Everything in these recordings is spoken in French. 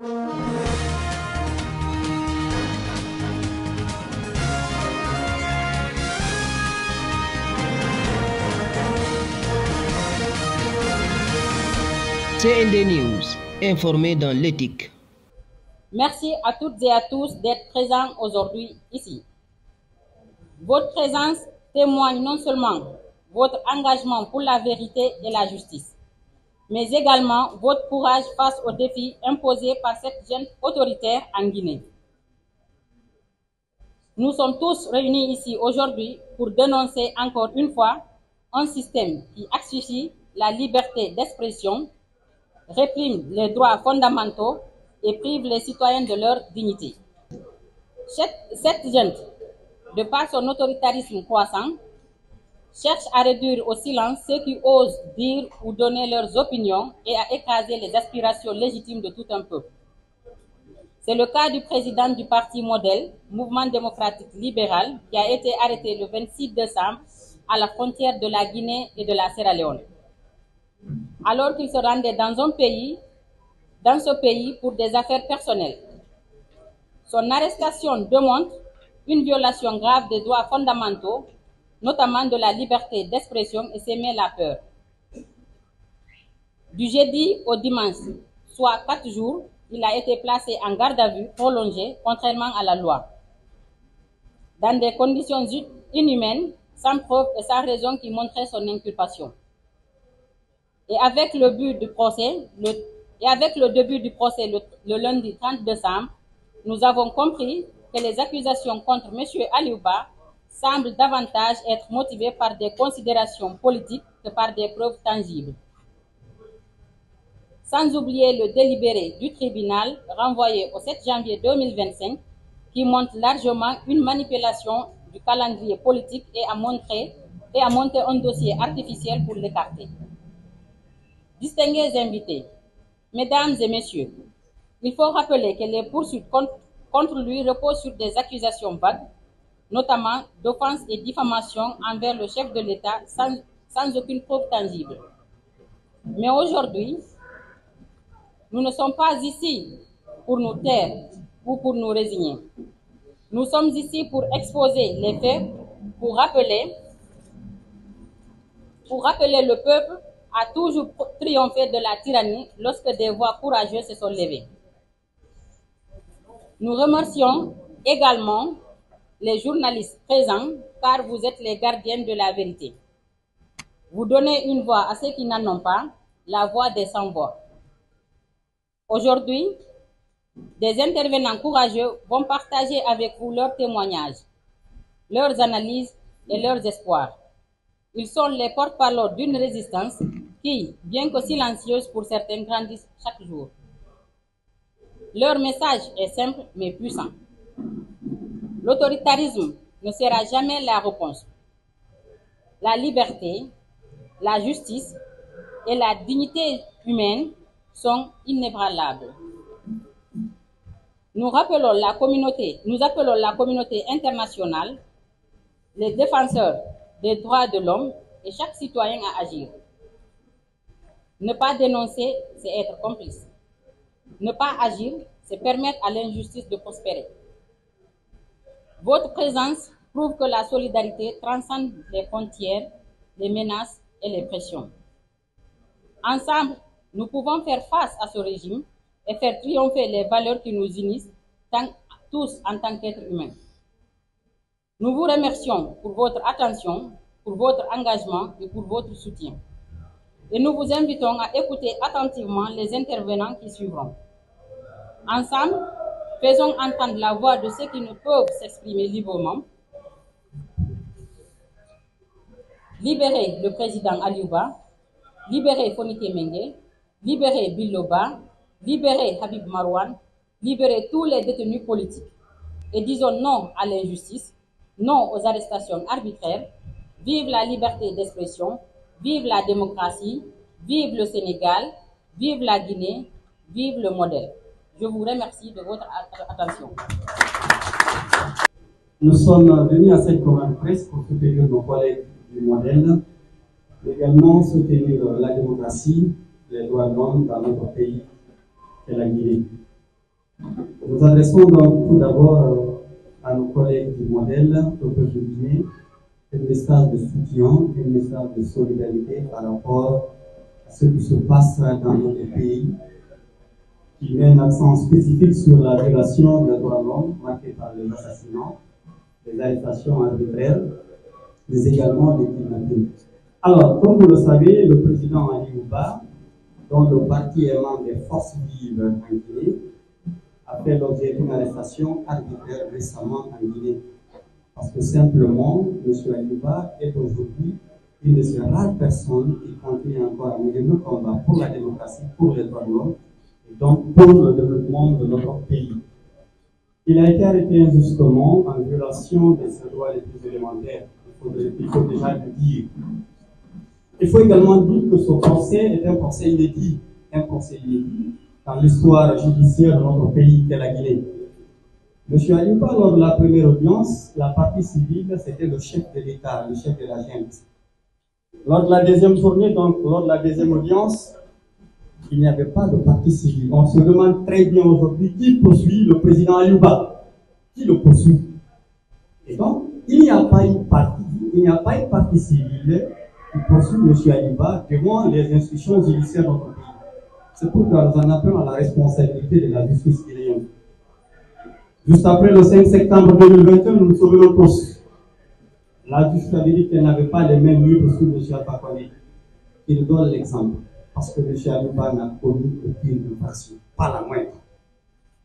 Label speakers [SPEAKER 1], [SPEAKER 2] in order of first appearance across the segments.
[SPEAKER 1] CND News, informé dans l'éthique.
[SPEAKER 2] Merci à toutes et à tous d'être présents aujourd'hui ici. Votre présence témoigne non seulement votre engagement pour la vérité et la justice, mais également votre courage face aux défis imposés par cette junte autoritaire en Guinée. Nous sommes tous réunis ici aujourd'hui pour dénoncer encore une fois un système qui asphyxie la liberté d'expression, réprime les droits fondamentaux et prive les citoyens de leur dignité. Cette junte, de par son autoritarisme croissant, cherche à réduire au silence ceux qui osent dire ou donner leurs opinions et à écraser les aspirations légitimes de tout un peuple. C'est le cas du président du parti modèle, Mouvement démocratique libéral, qui a été arrêté le 26 décembre à la frontière de la Guinée et de la Sierra Leone, alors qu'il se rendait dans ce pays pour des affaires personnelles. Son arrestation démontre une violation grave des droits fondamentaux, notamment de la liberté d'expression, et sème la peur. Du jeudi au dimanche, soit 4 jours, il a été placé en garde à vue prolongée, contrairement à la loi, dans des conditions inhumaines, sans preuve et sans raison qui montraient son inculpation. Et avec le début du procès, le lundi 30 décembre, nous avons compris que les accusations contre M. Aliouba semblent davantage être motivées par des considérations politiques que par des preuves tangibles. Sans oublier le délibéré du tribunal renvoyé au 7 janvier 2025 qui montre largement une manipulation du calendrier politique et a monté un dossier artificiel pour l'écarter. Distingués invités, mesdames et messieurs, il faut rappeler que les poursuites contre lui reposent sur des accusations vagues, notamment d'offense et diffamation envers le chef de l'État sans aucune preuve tangible. Mais aujourd'hui, nous ne sommes pas ici pour nous taire ou pour nous résigner. Nous sommes ici pour exposer les faits, pour rappeler le peuple a toujours triomphé de la tyrannie lorsque des voix courageuses se sont levées. Nous remercions également les journalistes présents car vous êtes les gardiens de la vérité. Vous donnez une voix à ceux qui n'en ont pas, la voix des sans-voix. Aujourd'hui, des intervenants courageux vont partager avec vous leurs témoignages, leurs analyses et leurs espoirs. Ils sont les porte-parole d'une résistance qui, bien que silencieuse pour certains, grandit chaque jour. Leur message est simple mais puissant. L'autoritarisme ne sera jamais la réponse. La liberté, la justice et la dignité humaine sont inébranlables. Nous appelons la communauté internationale, les défenseurs des droits de l'homme et chaque citoyen à agir. Ne pas dénoncer, c'est être complice. Ne pas agir, c'est permettre à l'injustice de prospérer. Votre présence prouve que la solidarité transcende les frontières, les menaces et les pressions. Ensemble, nous pouvons faire face à ce régime et faire triompher les valeurs qui nous unissent tous en tant qu'êtres humains. Nous vous remercions pour votre attention, pour votre engagement et pour votre soutien. Et nous vous invitons à écouter attentivement les intervenants qui suivront. Ensemble, faisons entendre la voix de ceux qui ne peuvent s'exprimer librement. Libérez le président Aliouba, libérez Fonike Mengue, libérez Biloba, libérez Habib Marouane, libérez tous les détenus politiques. Et disons non à l'injustice, non aux arrestations arbitraires. Vive la liberté d'expression, vive la démocratie, vive le Sénégal, vive la Guinée, vive le modèle. Je vous remercie de votre attention.
[SPEAKER 3] Nous sommes venus à cette conférence de presse pour soutenir nos collègues du modèle, mais également soutenir la démocratie, les droits de l'homme dans notre pays et la Guinée. Nous adressons donc tout d'abord à nos collègues du modèle, au peuple guinéen, un message de soutien, un message de solidarité par rapport à ce qui se passe dans notre pays, qui met un accent spécifique sur la violation des droits de l'homme marquée par les assassinats, les arrestations arbitraires, mais également les kidnappings. Alors, comme vous le savez, le président Ali Ouba, dont le parti est membre des forces vives en Guinée, a fait l'objet d'une arrestation arbitraire récemment en Guinée. Parce que simplement, M. Ali Ouba est aujourd'hui une de ces rares personnes qui continue encore à mener le combat pour la démocratie, pour les droits de l'homme, et donc pour le développement de notre pays. Il a été arrêté injustement en violation de ses droits les plus élémentaires. Il faut déjà le dire. Il faut également dire que ce procès est un procès inédit dans l'histoire judiciaire de notre pays, qu'est la Guinée. M. Ali Ouba, lors de la première audience, la partie civile, c'était le chef de l'État, le chef de la junte. Lors de la deuxième journée, donc lors de la deuxième audience, il n'y avait pas de partie civile. On se demande très bien aujourd'hui qui poursuit le président Ali Ouba. Qui le poursuit? Et donc, il n'y a pas une partie civile qui poursuit M. Ali Ouba devant les institutions judiciaires de notre pays. C'est pourquoi nous en appelons à la responsabilité de la justice guinéenne. Juste après le 5 septembre 2021, nous nous souvenons tous. La justice a dit qu'elle n'avait pas les mêmes livres sous M. Alpha Condé. Il nous donne l'exemple. Parce que M. Ali Ouba n'a commis aucune infraction, pas la moindre.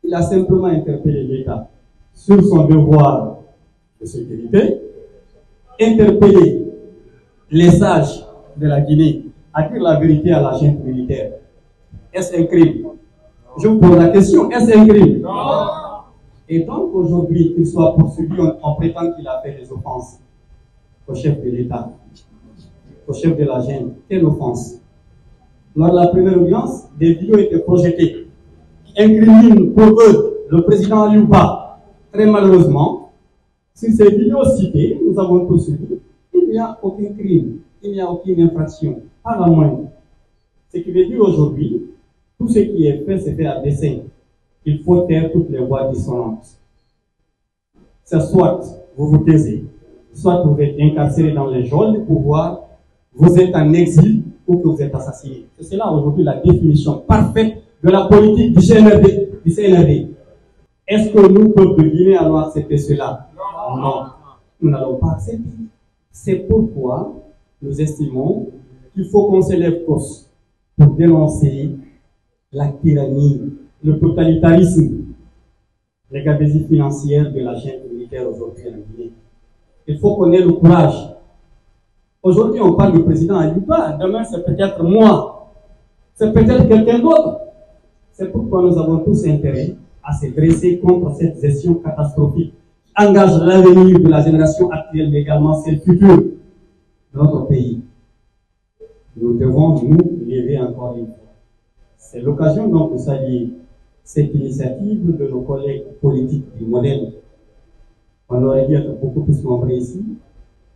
[SPEAKER 3] Il a simplement interpellé l'État sur son devoir de sécurité, interpellé les sages de la Guinée à dire la vérité à la junte militaire. Est-ce un crime? Je vous pose la question, est-ce un crime? Non. Et donc aujourd'hui, qu'il soit poursuivi, on prétend qu'il a fait des offenses au chef de l'État, au chef de la junte. Quelle offense? Lors de la première audience, des vidéos étaient projetées qui incriminent pour eux le président Ali Ouba. Très malheureusement, sur ces vidéos citées, nous avons poursuivi, il n'y a aucun crime, il n'y a aucune infraction, pas la moindre. Ce qui veut dire aujourd'hui, tout ce qui est fait, c'est fait à dessein. Il faut taire toutes les voix dissonantes. C'est soit vous vous taisez, soit vous êtes incarcéré dans les geôles du pouvoir, vous êtes en exil ou que vous êtes assassiné. C'est là aujourd'hui la définition parfaite de la politique du CNRD. Est-ce que nous, peuple de Guinée, allons accepter cela? Non. Nous n'allons pas accepter. C'est pourquoi nous estimons qu'il faut qu'on s'élève tous pour dénoncer la tyrannie, le totalitarisme, les gabegies financières de la junte militaire aujourd'hui en Guinée. Il faut qu'on ait le courage. Aujourd'hui, on parle du président Ali Ouba. Demain, c'est peut-être moi. C'est peut-être quelqu'un d'autre. C'est pourquoi nous avons tous intérêt à se dresser contre cette gestion catastrophique qui engage l'avenir de la génération actuelle, mais également celle future de notre pays. Nous devons nous lever encore une fois. C'est l'occasion donc de saluer cette initiative de nos collègues politiques du modèle. On aurait dû être beaucoup plus nombreux ici.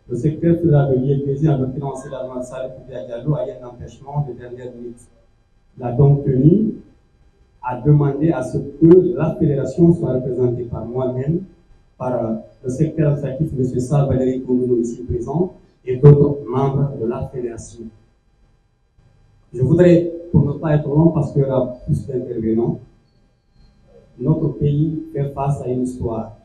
[SPEAKER 3] Le secrétaire fédéral de l'IEPG, en l'occurrence la loi Saleh Diallo, a eu un empêchement de dernière minute. Il a donc tenu à demander à ce que la fédération soit représentée par moi-même, par le secrétaire administratif, M. Sal Valéry Koumouno, ici présent, et d'autres membres de la fédération. Je voudrais, pour ne pas être long, parce qu'il y aura plus d'intervenants, notre pays fait face à une histoire.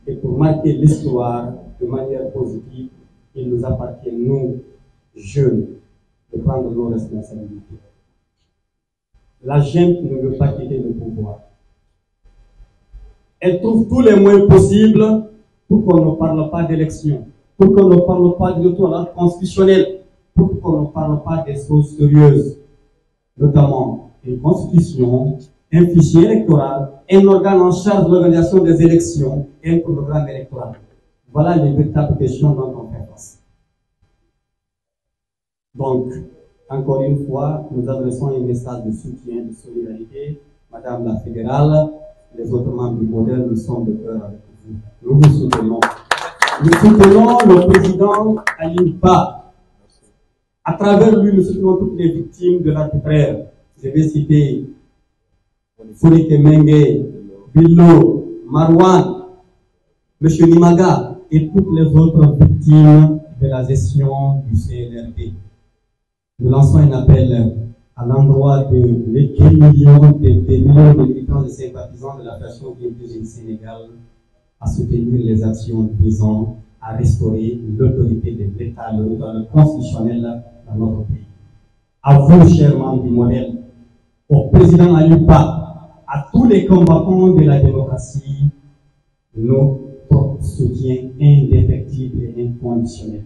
[SPEAKER 3] Et pour marquer l'histoire de manière positive, il nous appartient, nous, jeunes, de prendre nos responsabilités. La junte ne veut pas quitter le pouvoir. Elle trouve tous les moyens possibles pour qu'on ne parle pas d'élection, pour qu'on ne parle pas de retour à l'ordre constitutionnel, pour qu'on ne parle pas des choses sérieuses, notamment une constitution, un fichier électoral, un organe en charge de l'organisation des élections et un programme électoral. Voilà les véritables questions dont on fait face. Donc, encore une fois, nous adressons un message de soutien, de solidarité. Madame la fédérale, les autres membres du modèle, nous sommes de cœur avec vous. Nous vous soutenons. Nous soutenons le président Ali Ouba. À travers lui, nous soutenons toutes les victimes de l'arbitraire. Je vais citer Fourike Mengue, Billo, Marwan, M. Nimaga et toutes les autres victimes de la gestion du CNRD. Nous lançons un appel à l'endroit des millions de militants et sympathisants de la Fédération indigène du Sénégal à soutenir les actions visant à restaurer l'autorité de l'État, l'autorité constitutionnelle dans notre pays. À vous, chers membres du modèle, au président Alioupa, à tous les combattants de la démocratie, notre soutien indéfectible et inconditionnel.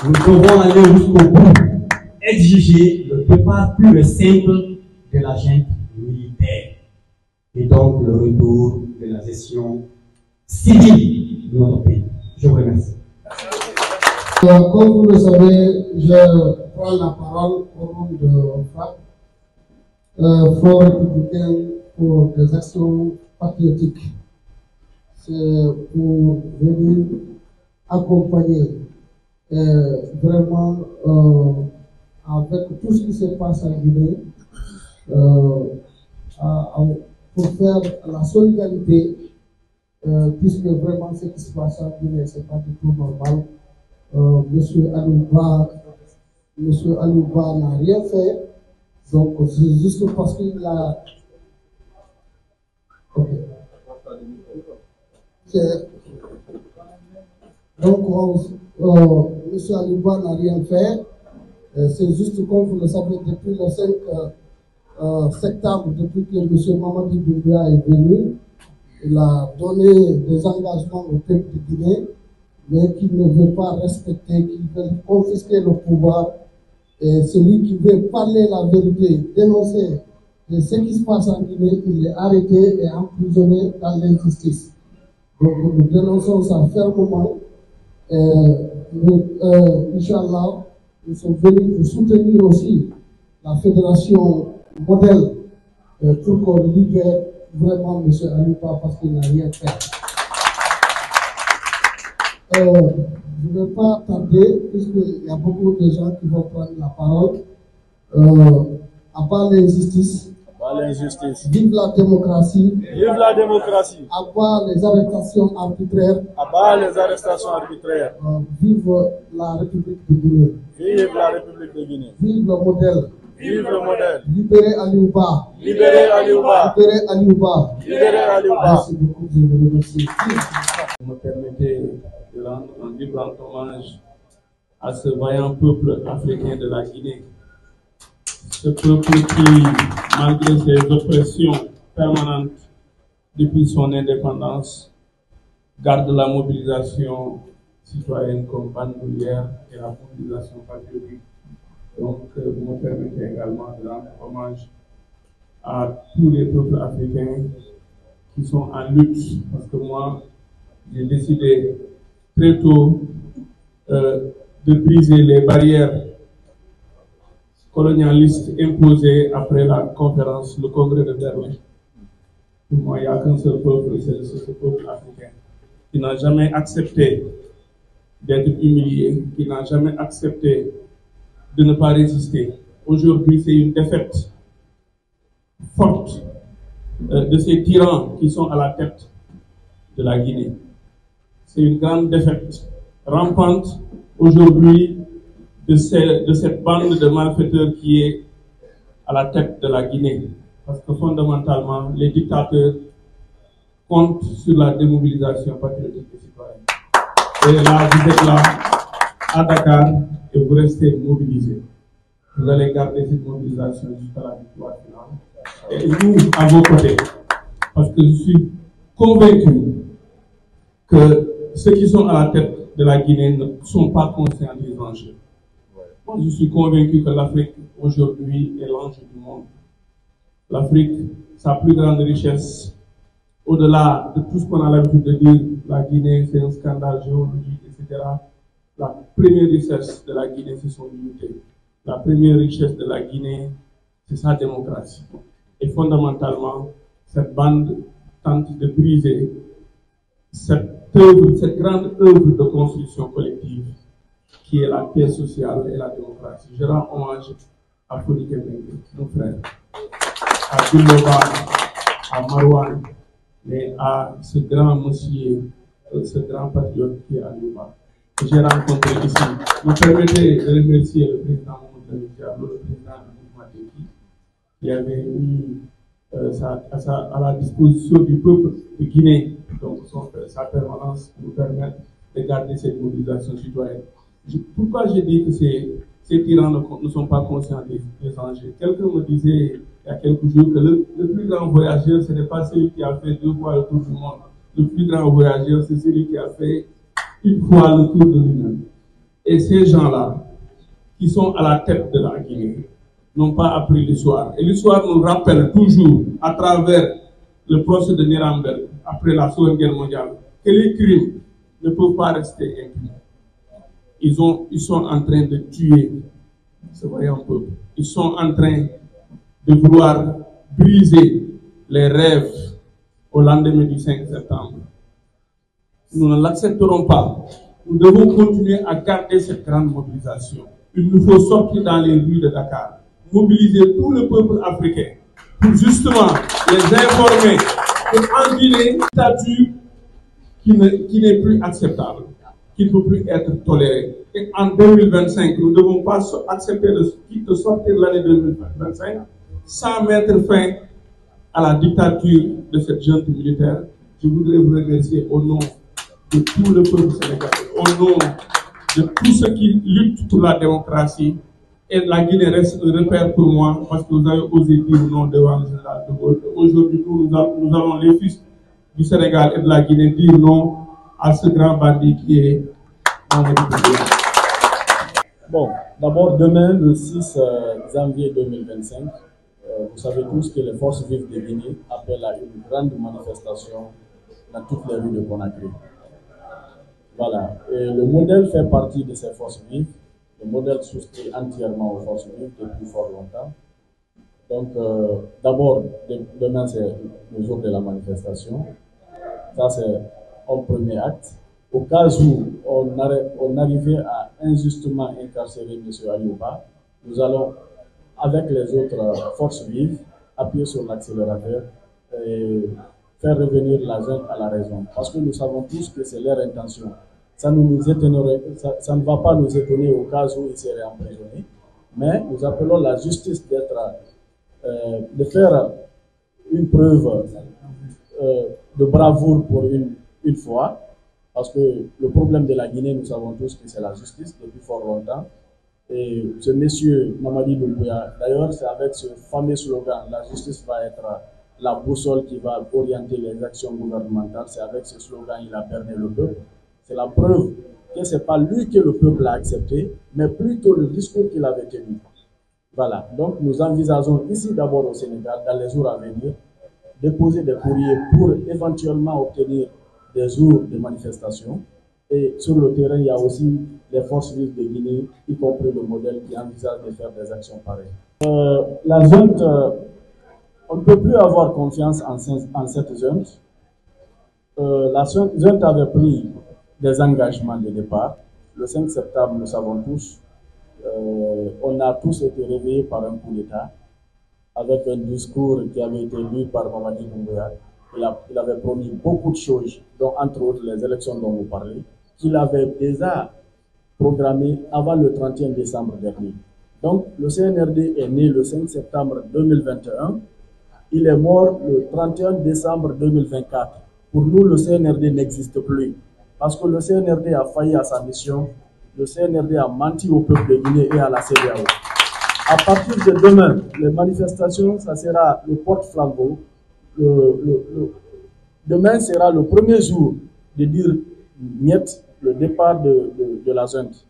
[SPEAKER 3] Nous devons aller jusqu'au bout, exiger le départ pur et simple de la junte militaire et donc le retour de la gestion civile de notre pays. Je vous remercie.
[SPEAKER 4] Comme vous le savez, je prends la parole au nom de FRAPP, Front républicain pour des actions patriotiques. C'est pour venir accompagner vraiment avec tout ce qui se passe en Guinée, pour faire la solidarité, puisque vraiment ce qui se passe en Guinée, ce n'est pas du tout normal. Monsieur Aliouba n'a rien fait, donc c'est juste parce qu'il a... Okay. Donc, monsieur Aliouba n'a rien fait. C'est juste comme vous le savez, depuis le 5 septembre, depuis que M. Mamadi Doumbouya est venu, il a donné des engagements au peuple de Guinée, mais qu'il ne veut pas respecter, qu'il veut confisquer le pouvoir. Et celui qui veut parler la vérité, dénoncer ce qui se passe en Guinée, il est arrêté et emprisonné dans l'injustice. Donc nous dénonçons ça fermement. Inch'Allah, nous sommes venus pour soutenir aussi la fédération modèle pour qu'on libère vraiment M. Aliouba parce qu'il n'a rien fait. Je ne vais pas tarder, puisqu'il y a beaucoup de gens qui vont prendre la parole. À part l'injustice, vive la démocratie,
[SPEAKER 5] vive la démocratie,
[SPEAKER 4] à part les arrestations arbitraires,
[SPEAKER 5] à part les arrestations arbitraires,
[SPEAKER 4] vive la République de Guinée,
[SPEAKER 5] vive la République de Guinée,
[SPEAKER 4] vive le modèle,
[SPEAKER 5] vive le modèle,
[SPEAKER 4] libérez Aliouba,
[SPEAKER 5] libérez Aliouba,
[SPEAKER 4] libérez Aliouba.
[SPEAKER 5] libérez Aliouba.
[SPEAKER 4] Merci beaucoup, je vous remercie.
[SPEAKER 6] Vous me permettez de rendre un vibrant hommage à ce vaillant peuple africain de la Guinée. Ce peuple qui, malgré ses oppressions permanentes depuis son indépendance, garde la mobilisation citoyenne comme bandoulière et la mobilisation patriotique. Donc, vous me permettez également de rendre hommage à tous les peuples africains qui sont en lutte, parce que moi, j'ai décidé très tôt de briser les barrières colonialistes imposées après la conférence, le congrès de Berlin. Pour moi, il n'y a qu'un seul peuple, c'est ce peuple africain, qui n'a jamais accepté d'être humilié, qui n'a jamais accepté de ne pas résister. Aujourd'hui, c'est une défaite forte de ces tyrans qui sont à la tête de la Guinée. C'est une grande défaite rampante aujourd'hui de cette bande de malfaiteurs qui est à la tête de la Guinée. Parce que fondamentalement, les dictateurs comptent sur la démobilisation patriotique et citoyenne. Et là, vous êtes là, à Dakar, et vous restez mobilisés. Vous allez garder cette mobilisation jusqu'à la victoire finale. Et nous, à vos côtés, parce que je suis convaincu que ceux qui sont à la tête de la Guinée ne sont pas conscients des enjeux. Moi, je suis convaincu que l'Afrique, aujourd'hui, est l'enjeu du monde. L'Afrique, sa plus grande richesse, au-delà de tout ce qu'on a l'habitude de dire, la Guinée, c'est un scandale géologique, etc. La première richesse de la Guinée, c'est son unité. La première richesse de la Guinée, c'est sa démocratie. Et fondamentalement, cette bande tente de briser cette grande œuvre de construction collective qui est la paix sociale et la démocratie. Je rends hommage à Fourike Mengue, mon frère. à Biloba, à Marouane, mais à ce grand monsieur, ce grand patriote qui est à Louba, que j'ai rencontré ici. Me permettez de remercier le président Mamadou Diallo, le président du mouvement Teki, qui avait mis à la disposition du peuple de Guinée, donc sa permanence pour nous permettre de garder cette mobilisation citoyenne. Pourquoi j'ai dit que ces tyrans ne sont pas conscients des enjeux? Quelqu'un me disait il y a quelques jours que le plus grand voyageur, ce n'est pas celui qui a fait 2 fois le tour du monde. Le plus grand voyageur, c'est celui qui a fait 1 fois le tour de lui-même. Et ces gens-là, qui sont à la tête de la Guinée, n'ont pas appris l'histoire. Et l'histoire nous rappelle toujours, à travers le procès de Nuremberg, après la Seconde Guerre mondiale, que les crimes ne peuvent pas rester impunis. Ils sont en train de tuer ce vaillant peuple. Ils sont en train de vouloir briser les rêves au lendemain du 5 septembre. Nous ne l'accepterons pas. Nous devons continuer à garder cette grande mobilisation. Il nous faut sortir dans les rues de Dakar, mobiliser tout le peuple africain pour justement les informer pour endiguer une dictature qui n'est plus acceptable, qui ne peut plus être tolérée. Et en 2025, nous ne devons pas accepter de sortir de l'année 2025 sans mettre fin à la dictature de cette junte militaire. Je voudrais vous remercier au nom de tout le peuple sénégalais, au nom de tous ceux qui luttent pour la démocratie. Et la Guinée reste un repère pour moi parce que vous avez osé dire non devant le général de Gaulle. Aujourd'hui, nous allons, les fils du Sénégal et de la Guinée, dire non à ce grand bandit qui est Mamadou Doumbouya.
[SPEAKER 7] Bon, d'abord, demain, le 6 janvier 2025, vous savez tous que les forces vives de Guinée appellent à une grande manifestation dans toutes les rues de Conakry. Voilà. Et le modèle fait partie de ces forces vives. Le modèle souscrit entièrement aux forces vives depuis fort longtemps. Donc, d'abord, demain, c'est le jour de la manifestation. Ça, c'est un premier acte. Au cas où on arrivait à injustement incarcérer M. Aliouba, nous allons, avec les autres forces vives, appuyer sur l'accélérateur et faire revenir la junte à la raison. Parce que nous savons tous que c'est leur intention. Ça ne va pas nous étonner au cas où ils seraient emprisonnés, mais nous appelons la justice de faire une preuve de bravoure pour une fois, parce que le problème de la Guinée, nous savons tous que c'est la justice depuis fort longtemps. Et ce monsieur Mamadou Doumbouya, d'ailleurs, c'est avec ce fameux slogan, la justice va être la boussole qui va orienter les actions gouvernementales. C'est avec ce slogan qu'il a berné le peuple. C'est la preuve que ce n'est pas lui que le peuple a accepté, mais plutôt le discours qu'il avait tenu. Voilà. Donc, nous envisageons ici d'abord au Sénégal, dans les jours à venir, déposer des courriers pour éventuellement obtenir des jours de manifestation. Et sur le terrain, il y a aussi les forces vives de Guinée, y compris le modèle qui envisage de faire des actions pareilles. La junte, on ne peut plus avoir confiance en cette junte. La junte avait pris des engagements de départ. Le 5 septembre, nous savons tous, on a tous été réveillés par un coup d'État avec un discours qui avait été lu par Mamadou Doumbouya. Il avait promis beaucoup de choses, dont entre autres les élections dont vous parlez, qu'il avait déjà programmées avant le 31 décembre dernier. Donc, le CNRD est né le 5 septembre 2021. Il est mort le 31 décembre 2024. Pour nous, le CNRD n'existe plus. Parce que le CNRD a failli à sa mission. Le CNRD a menti au peuple de Guinée et à la CEDEAO. À partir de demain, les manifestations, ça sera le porte-flambeau. Demain sera le premier jour de dire niet, le départ de la junte.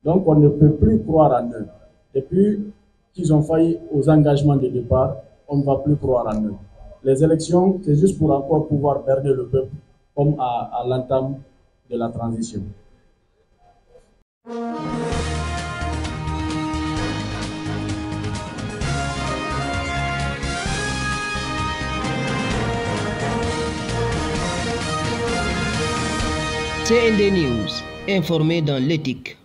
[SPEAKER 7] Donc on ne peut plus croire en eux. Depuis qu'ils ont failli aux engagements de départ, on ne va plus croire en eux. Les élections, c'est juste pour encore pouvoir berner le peuple, comme à l'entame de la transition.
[SPEAKER 1] CND News, informé dans l'éthique.